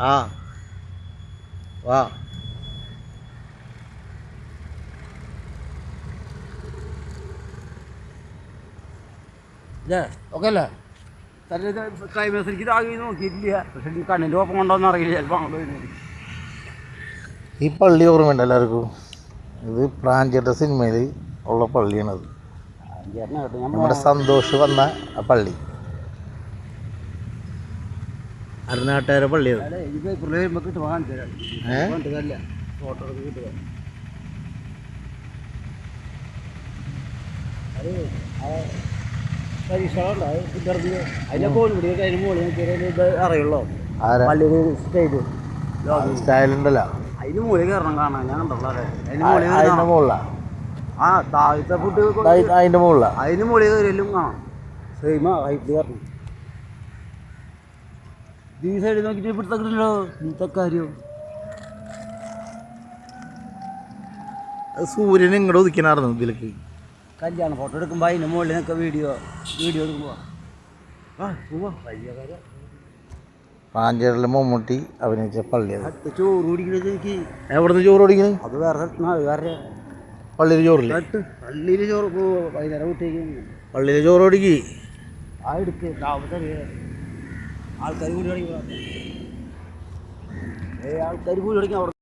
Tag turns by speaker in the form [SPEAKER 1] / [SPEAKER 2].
[SPEAKER 1] ആ വാ
[SPEAKER 2] ഓക്കെ അല്ലേ? ക്ലൈമാക്സ് എനിക്ക് ഇതാകെ നോക്കിയിട്ടില്ല. പക്ഷെ ഈ കണ്ണിൻ്റെ ഒപ്പം കൊണ്ടോന്ന് അറിയില്ല. ചിലപ്പോൾ അങ്ങോട്ട് വരുന്നത്.
[SPEAKER 1] ഈ പള്ളി ഓർമ്മയുണ്ട് എല്ലാവർക്കും? ഇത് പ്രാഞ്ചേട്ട സിനിമയിൽ ഉള്ള പള്ളിയാണത്. നമ്മുടെ സന്തോഷ് വന്ന ആ പള്ളി, അരുണാട്ടുകാരെ പള്ളിയത്.
[SPEAKER 2] അറിയുള്ളൂ
[SPEAKER 1] സ്റ്റൈലുണ്ടല്ലോ
[SPEAKER 2] അതിന് മുകളിൽ കയറണം കാണാൻ. ഞാൻ കണ്ടല്ലോ
[SPEAKER 1] അതിന്റെ മുകളിലാ.
[SPEAKER 2] ആ താഴത്തെ ഫുഡ്
[SPEAKER 1] അതിന്റെ മുകളിലാ.
[SPEAKER 2] അതിന് മുകളിൽ കയറിയാലും കാണാം. സെയിമാ ഹൈറ്റ് കയറണം. ഈ സൈഡിൽ നോക്കിയിട്ട് പിടുത്തക്കില്ലല്ലോ ഇന്നത്തെ കാര്യം.
[SPEAKER 1] സൂര്യൻ ഇങ്ങോട്ട് ഉദിക്കണായിരുന്നു ഇതിലേക്ക്.
[SPEAKER 2] കല്യാണം ഫോട്ടോ എടുക്കുമ്പോൾ അതിൻ്റെ മുകളിൽ നിൽക്കുക. വീഡിയോ എടുക്കുമ്പോൾ വലിയ കാര്യം.
[SPEAKER 1] പാഞ്ചേരിലെ മമ്മൂട്ടി അഭിനയിച്ച പള്ളിയത്.
[SPEAKER 2] ചോറ് കുടിക്കണത് എനിക്ക്
[SPEAKER 1] എവിടുന്ന് ചോറ് കുടിക്കുന്നത്?
[SPEAKER 2] അത് വേറെ
[SPEAKER 1] പള്ളിയിൽ ചോറില്ല.
[SPEAKER 2] പള്ളിയിൽ ചോറ് വൈകുന്നേരം വീട്ടേക്ക്
[SPEAKER 1] പള്ളിയിൽ ചോറ് കുടിക്ക്.
[SPEAKER 2] ആ എടുക്ക് ആൾക്കാർ കൂടി കളിക്കുക. ആൾക്കാർ കൂടി കളിക്കാൻ അവിടെ